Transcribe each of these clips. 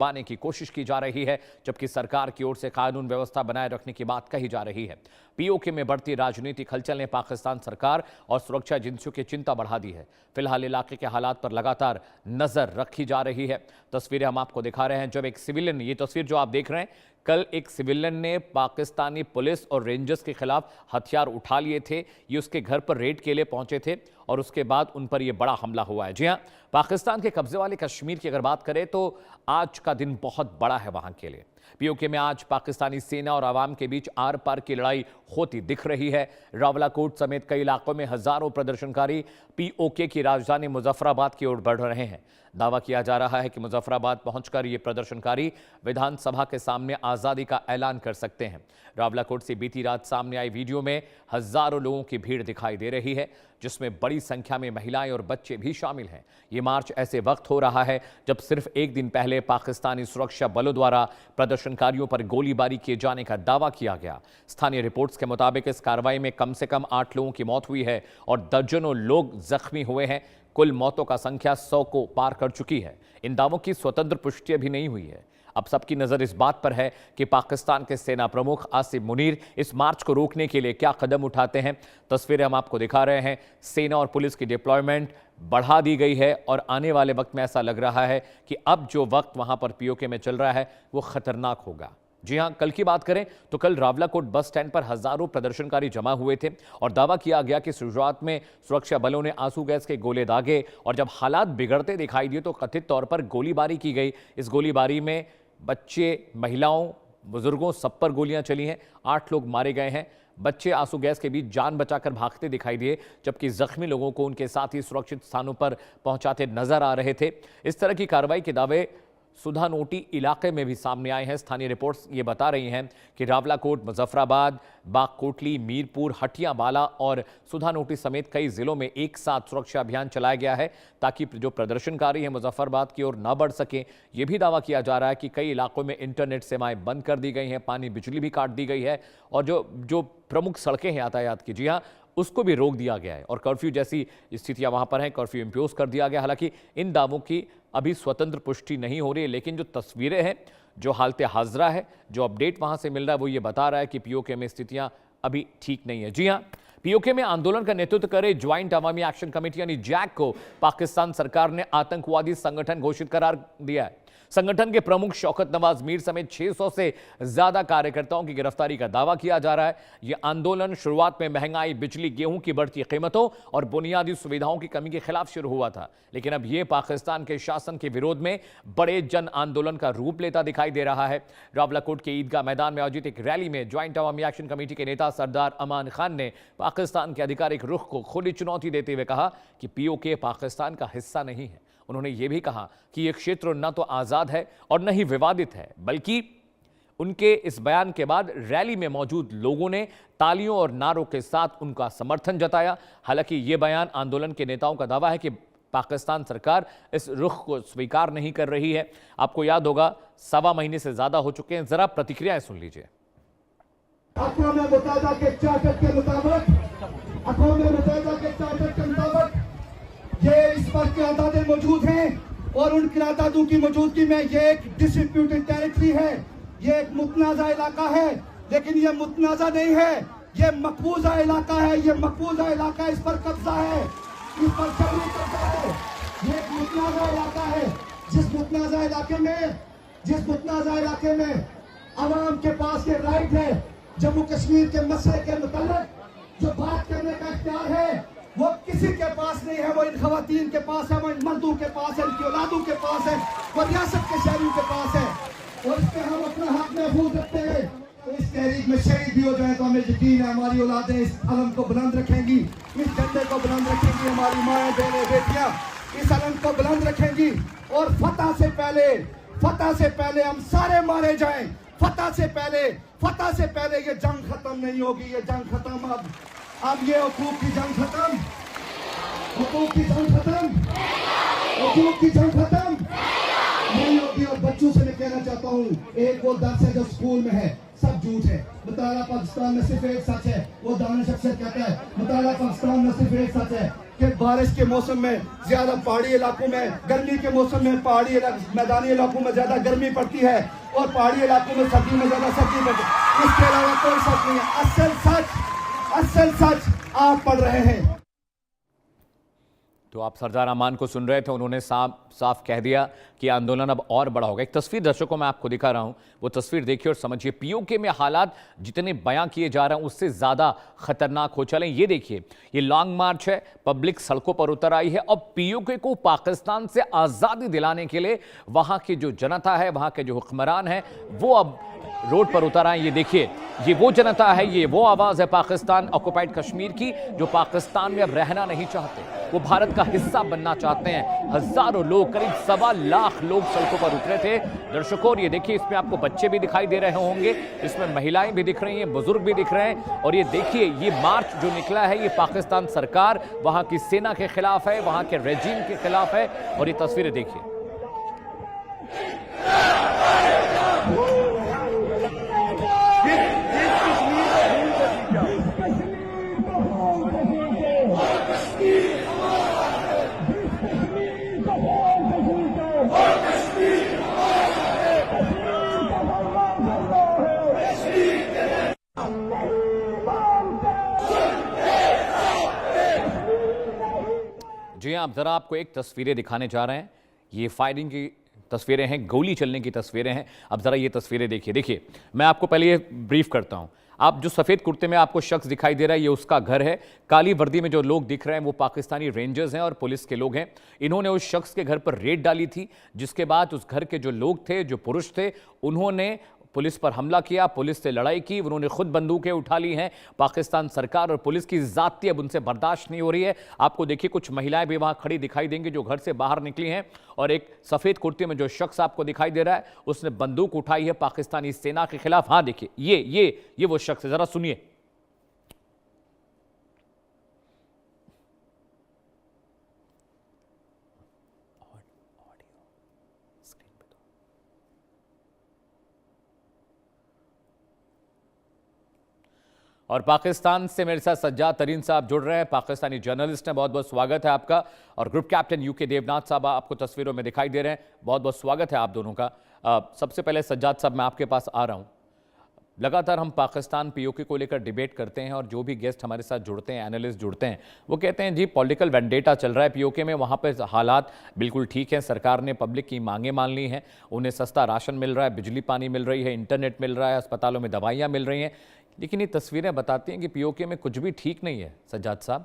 पाने की कोशिश की जा रही है, जबकि सरकार की ओर से कानून व्यवस्था बनाए रखने की बात कही जा रही है। पीओके में बढ़ती राजनीतिक हलचल ने पाकिस्तान सरकार और सुरक्षा एजेंसियों की चिंता बढ़ा दी है। फिलहाल इलाके के हालात पर लगातार नजर रखी जा रही है। तस्वीरें हम आपको दिखा रहे हैं। जब एक सिविलियन, ये तस्वीर जो आप देख रहे हैं, कल एक सिविलियन ने पाकिस्तानी पुलिस और रेंजर्स के खिलाफ हथियार उठा लिए थे। ये उसके घर पर रेड के लिए पहुंचे थे और उसके बाद उन पर यह बड़ा हमला हुआ है। जी हां, पाकिस्तान के कब्जे वाले कश्मीर की अगर बात करें तो आज का दिन बहुत बड़ा है वहां के लिए। पीओके में आज पाकिस्तानी सेना और आवाम के बीच आर पार की लड़ाई होती दिख रही है। रावलाकोट समेत कई इलाकों में हजारों प्रदर्शनकारी पीओके की राजधानी मुजफ्फराबाद की ओर बढ़ रहे हैं। दावा किया जा रहा है कि मुजफ्फराबाद पहुंचकर ये प्रदर्शनकारी विधानसभा के सामने आजादी का ऐलान कर सकते हैं। रावलाकोट से बीती रात सामने आई वीडियो में हजारों लोगों की भीड़ दिखाई दे रही है, जिसमें बड़ी संख्या में महिलाएं और बच्चे भी शामिल हैं। ये मार्च ऐसे वक्त हो रहा है जब सिर्फ एक दिन पहले पाकिस्तानी सुरक्षा बलों द्वारा प्रदर्शनकारियों पर गोलीबारी किए जाने का दावा किया गया। स्थानीय रिपोर्ट्स के मुताबिक इस कार्रवाई में कम से कम 8 लोगों की मौत हुई है और दर्जनों लोग जख्मी हुए हैं। कुल मौतों का संख्या 100 को पार कर चुकी है। इन दावों की स्वतंत्र पुष्टि अभी नहीं हुई है। अब सबकी नजर इस बात पर है कि पाकिस्तान के सेना प्रमुख आसिम मुनीर इस मार्च को रोकने के लिए क्या कदम उठाते हैं। तस्वीरें हम आपको दिखा रहे हैं। सेना और पुलिस की डिप्लॉयमेंट बढ़ा दी गई है और आने वाले वक्त में ऐसा लग रहा है कि अब जो वक्त वहां पर पीओके में चल रहा है वो खतरनाक होगा। जी हां, कल की बात करें तो कल रावलाकोट बस स्टैंड पर हजारों प्रदर्शनकारी जमा हुए थे और दावा किया गया कि शुरुआत में सुरक्षा बलों ने आंसू गैस के गोले दागे और जब हालात बिगड़ते दिखाई दिए तो कथित तौर पर गोलीबारी की गई। इस गोलीबारी में बच्चे, महिलाओं, बुजुर्गों सब पर गोलियां चली हैं। 8 लोग मारे गए हैं। बच्चे आंसू गैस के बीच जान बचाकर भागते दिखाई दिए, जबकि जख्मी लोगों को उनके साथ ही सुरक्षित स्थानों पर पहुंचाते नजर आ रहे थे। इस तरह की कार्रवाई के दावे सुधानोटी इलाके में भी सामने आए हैं। स्थानीय रिपोर्ट्स ये बता रही हैं कि रावलाकोट, मुजफ्फराबाद, बागकोटली, मीरपुर, हटियावाला और सुधानोटी समेत कई जिलों में एक साथ सुरक्षा अभियान चलाया गया है ताकि जो प्रदर्शनकारी हैं मुजफ्फराबाद की ओर न बढ़ सके। ये भी दावा किया जा रहा है कि कई इलाकों में इंटरनेट सेवाएं बंद कर दी गई हैं, पानी बिजली भी काट दी गई है और जो प्रमुख सड़कें हैं यातायात की, जी हाँ, उसको भी रोक दिया गया है और कर्फ्यू जैसी स्थितियां वहां पर हैं, कर्फ्यू इंपोज कर दिया गया। हालांकि इन दावों की अभी स्वतंत्र पुष्टि नहीं हो रही है, लेकिन जो तस्वीरें हैं, जो हालत हाजरा है, जो अपडेट वहां से मिल रहा है, वो ये बता रहा है कि पीओके में स्थितियां अभी ठीक नहीं है। जी हां, पीओके में आंदोलन का नेतृत्व करे ज्वाइंट अवामी एक्शन कमेटी यानी जैक को पाकिस्तान सरकार ने आतंकवादी संगठन घोषित करार दिया है। संगठन के प्रमुख शौकत नवाज मीर समेत 600 से ज्यादा कार्यकर्ताओं की गिरफ्तारी का दावा किया जा रहा है। यह आंदोलन शुरुआत में महंगाई, बिजली, गेहूं की बढ़ती कीमतों और बुनियादी सुविधाओं की कमी के खिलाफ शुरू हुआ था, लेकिन अब यह पाकिस्तान के शासन के विरोध में बड़े जन आंदोलन का रूप लेता दिखाई दे रहा है। रावलाकोट के ईदगाह मैदान में आयोजित एक रैली में ज्वाइंट अवामी एक्शन कमेटी के नेता सरदार अमान खान ने पाकिस्तान के आधिकारिक रुख को खुली चुनौती देते हुए कहा कि पीओके पाकिस्तान का हिस्सा नहीं है। उन्होंने यह भी कहा कि यह क्षेत्र न तो आजाद है और न ही विवादित है, बल्कि उनके इस बयान के बाद रैली में मौजूद लोगों ने तालियों और नारों के साथ उनका समर्थन जताया। हालांकि यह बयान आंदोलन के नेताओं का दावा है कि पाकिस्तान सरकार इस रुख को स्वीकार नहीं कर रही है। आपको याद होगा, 1.25 महीने से ज्यादा हो चुके हैं। जरा प्रतिक्रियाएं सुन लीजिए। ये इस पर क़रारदादें मौजूद हैं और उन क़रारदादों की मौजूदगी में ये एक डिस्प्यूटेड टेरिटरी है, ये एक मुतनाज़ा इलाका है, लेकिन ये मुतनाज़ा नहीं है, ये मकबूजा इलाका है। ये मकबूजा इलाका, इस पर कब्जा है, इस पर जबरी कब्जा है। ये एक मुतनाज़ा इलाका है। जिस मुतनाज़ा इलाके में अवाम के पास ये राइट है, जम्मू कश्मीर के मसले के मुताल्लिक जो बात करने का इख्तियार है, वो किसी के पास नहीं है। वो इन खवातीन के पास है, वो इन मर्दों के पास है, इनकी औलादों के पास है, वो रियासत के शहरियों के पास है और इस पर हम अपना हक महफूज रखते हैं। तो इस तहरीक में शहीद भी हो जाए तो हमें यकीन है हमारी औलादें इस अलम को बुलंद रखेंगी, इस झंडे को बुलंद रखेंगी। हमारी माएँ, बहनें, बेटियां इस अलम को बुलंद रखेंगी और फतह से पहले हम सारे मारे जाएं। फतह से पहले ये जंग खत्म नहीं होगी। ये जंग खत्म, अब ये हुकूक की जंग खत्म, हुकूक की जंग खत्म नहीं होगी। और बच्चों से मैं कहना चाहता हूँ, एक वो दर्स है जो स्कूल में है, सब झूठ है। मुताला पाकिस्तान में सिर्फ एक सच है, वो दानिश अफसर कहता है मुताला पाकिस्तान में सिर्फ एक सच है। कि बारिश के मौसम में ज्यादा पहाड़ी इलाकों में, गर्मी के मौसम में मैदानी इलाकों में ज्यादा गर्मी पड़ती है और पहाड़ी इलाकों में सर्दी में ज्यादा सर्दी पड़ती है। इसके अलावा कोई सच नहीं है। असल सच आप पढ़ रहे हैं। तो आप सरदार अमान को सुन रहे थे, उन्होंने साफ कह दिया कि आंदोलन अब और बड़ा होगा। एक तस्वीर दर्शकों में आपको दिखा रहा हूं, वो तस्वीर देखिए और समझिए। पीओके में हालात जितने बयां किए जा रहे हैं उससे ज्यादा खतरनाक हो चले। ये देखिए, ये लॉन्ग मार्च है, पब्लिक सड़कों पर उतर आई है और पीओके को पाकिस्तान से आजादी दिलाने के लिए वहां की जो जनता है, वहां के जो हुक्मरान है, वो अब रोड पर उतर आए। ये देखिए, ये वो जनता है, ये वो आवाज है पाकिस्तान ऑक्युपाइड कश्मीर की, जो पाकिस्तान में अब रहना नहीं चाहते, वो भारत का हिस्सा बनना चाहते हैं। हजारों लोग, करीब 1.25 लाख लोग सड़कों पर उतरे थे दर्शकों। और ये देखिए, इसमें आपको बच्चे भी दिखाई दे रहे होंगे, इसमें महिलाएं भी दिख रही हैं, बुजुर्ग भी दिख रहे हैं। और ये देखिए, ये मार्च जो निकला है, ये पाकिस्तान सरकार वहां की सेना के खिलाफ है, वहां के रेजिम के खिलाफ है। और ये तस्वीरें देखिए। जी आप जरा आपको एक तस्वीरें दिखाने जा रहे हैं। ये फायरिंग की तस्वीरें हैं, गोली चलने की तस्वीरें हैं। अब जरा ये तस्वीरें देखिए। देखिए, मैं आपको पहले ये ब्रीफ करता हूं। आप जो सफेद कुर्ते में आपको शख्स दिखाई दे रहा है, ये उसका घर है। काली वर्दी में जो लोग दिख रहे हैं वो पाकिस्तानी रेंजर्स हैं और पुलिस के लोग हैं। इन्होंने उस शख्स के घर पर रेड डाली थी, जिसके बाद उस घर के जो लोग थे, जो पुरुष थे, उन्होंने पुलिस पर हमला किया, पुलिस से लड़ाई की, उन्होंने खुद बंदूकें उठा ली हैं। पाकिस्तान सरकार और पुलिस की जाती अब उनसे बर्दाश्त नहीं हो रही है। आपको देखिए, कुछ महिलाएं भी वहां खड़ी दिखाई देंगी जो घर से बाहर निकली हैं। और एक सफेद कुर्ते में जो शख्स आपको दिखाई दे रहा है, उसने बंदूक उठाई है पाकिस्तानी सेना के खिलाफ। हाँ देखिए, ये वो शख्स है, जरा सुनिए। और पाकिस्तान से मेरे साथ सज्जाद तरीन साहब जुड़ रहे हैं, पाकिस्तानी जर्नलिस्ट हैं। बहुत बहुत स्वागत है आपका। और ग्रुप कैप्टन यूके देवनाथ साहब आपको तस्वीरों में दिखाई दे रहे हैं, बहुत बहुत स्वागत है आप दोनों का। सबसे पहले सज्जाद साहब, मैं आपके पास आ रहा हूं। लगातार हम पाकिस्तान पीओके को लेकर डिबेट करते हैं और जो भी गेस्ट हमारे साथ जुड़ते हैं, एनालिस्ट जुड़ते हैं, वो कहते हैं जी पॉलिटिकल वेंडेटा चल रहा है पीओके में। वहाँ पर हालात बिल्कुल ठीक है, सरकार ने पब्लिक की मांगें मान ली हैं, उन्हें सस्ता राशन मिल रहा है, बिजली पानी मिल रही है, इंटरनेट मिल रहा है, अस्पतालों में दवाइयाँ मिल रही हैं। लेकिन ये तस्वीरें बताती हैं कि पीओके में कुछ भी ठीक नहीं है। सज्जाद साहब,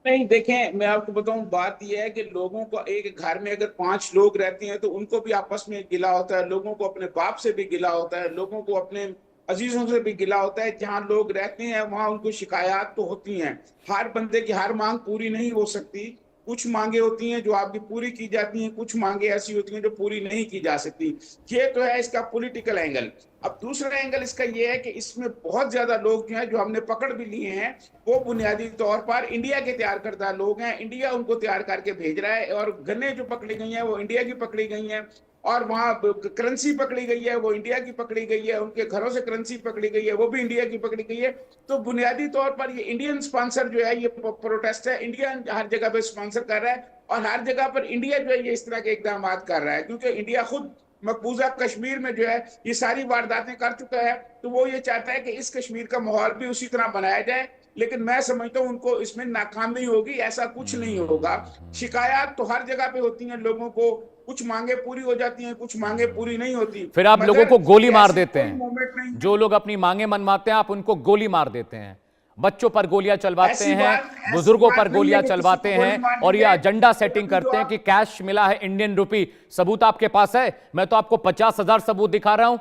नहीं देखें, मैं आपको बताऊं, बात यह है कि लोगों को एक घर में अगर 5 लोग रहते हैं तो उनको भी आपस में गिला होता है, लोगों को अपने बाप से भी गिला होता है, लोगों को अपने अजीजों से भी गिला होता है। जहां लोग रहते हैं वहां उनको शिकायत तो होती हैं। हर बंदे की हर मांग पूरी नहीं हो सकती। कुछ मांगे होती हैं जो आपकी पूरी की जाती हैं, कुछ मांगे ऐसी होती हैं जो पूरी नहीं की जा सकती। ये तो है इसका पॉलिटिकल एंगल। अब दूसरा एंगल इसका ये है कि इसमें बहुत ज्यादा लोग जो हैं, जो हमने पकड़ भी लिए हैं, वो बुनियादी तौर पर इंडिया के तैयार करदा लोग हैं। इंडिया उनको तैयार करके भेज रहा है और गन्ने जो पकड़ी गई हैं वो इंडिया की पकड़ी गई हैं, और वहां करेंसी पकड़ी गई है वो इंडिया की पकड़ी गई है, उनके घरों से करेंसी पकड़ी गई है वो भी इंडिया की पकड़ी गई है। तो बुनियादी तौर पर ये इंडियन स्पॉन्सर जो है, ये प्रोटेस्ट है, इंडिया हर जगह पे स्पॉन्सर कर रहा है और हर जगह पर इंडिया जो है ये इस तरह के इकदाम कर रहा है, क्योंकि इंडिया खुद मकबूजा कश्मीर में जो है ये सारी वारदातें कर चुका है। तो वो ये चाहता है कि इस कश्मीर का माहौल भी उसी तरह बनाया जाए। लेकिन मैं समझता हूं उनको इसमें नाकामी होगी, ऐसा कुछ नहीं होगा। शिकायत तो हर जगह पे होती हैं, लोगों को कुछ मांगे पूरी हो जाती हैं, कुछ मांगे पूरी नहीं होती। फिर आप लोगों को गोली मार देते हैं। जो लोग अपनी मांगे मनवाते हैं आप उनको गोली मार देते हैं, बच्चों पर गोलियां चलवाते हैं, बुजुर्गों पर गोलियां चलवाते हैं और ये एजेंडा सेटिंग करते हैं कि कैश मिला है इंडियन रुपी। सबूत आपके पास है? मैं तो आपको 50,000 सबूत दिखा रहा हूं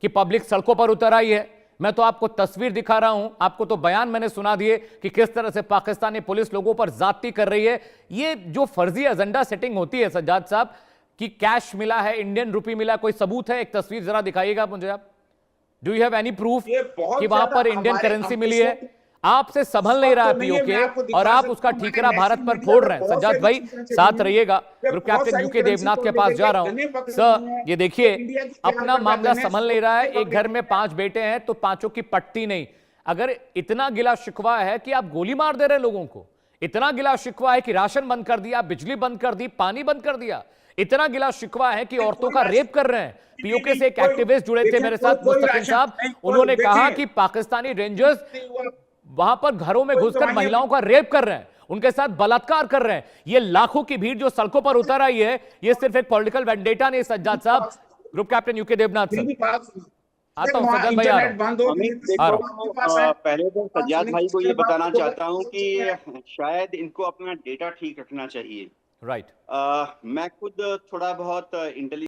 कि पब्लिक सड़कों पर उतर आई है। मैं तो आपको तस्वीर दिखा रहा हूं, आपको तो बयान मैंने सुना दिए कि किस तरह से पाकिस्तानी पुलिस लोगों पर जाती कर रही है। ये जो फर्जी एजेंडा सेटिंग होती है सज्जाद साहब, कि कैश मिला है, इंडियन रुपी मिला, कोई सबूत है? एक तस्वीर जरा दिखाइएगा मुझे आप। Do you have any proof कि वहां पर इंडियन करेंसी मिली है? आपसे संभल नहीं रहा पीओके और आप उसका ठीकरा भारत पर फोड़ रहे हैं। सज्जाद भाई साथ रहिएगा, ग्रुप कैप्टन यूके देवनाथ के पास जा रहा हूं। सर ये देखिए, अपना मामला संभल नहीं रहा है। एक घर में 5 बेटे हैं तो 5 की पट्टी नहीं। अगर इतना गिला शिकवा है कि आप गोली मार दे रहे हैं लोगों को, इतना गिला शिकवा है कि राशन बंद कर दिया, बिजली बंद कर दी, पानी बंद कर दिया, इतना गिला शिकवा है कि औरतों का रेप कर रहे हैं। पीओके से एक एक्टिविस्ट जुड़े थे मेरे साथ, मुस्तकिल साहब, उन्होंने कहा कि पाकिस्तानी रेंजर्स वहां पर घरों में घुसकर महिलाओं का रेप कर रहे हैं, उनके साथ बलात्कार कर रहे हैं। ये लाखों की भीड़ जो सड़कों पर उतर आई है, ये सिर्फ एक पॉलिटिकल वेंडेटा नहीं। सज्जाद साहब, group captain UK Devnath sir, आता हूं सज्जाद भाई, आ रहा हूं। पहले तो सज्जाद भाई को ये बताना चाहता हूं कि शायद इनको अपना डेटा ठीक रखना चाहिए। राइट। मैं खुद थोड़ा बहुत इंटेलिजेंस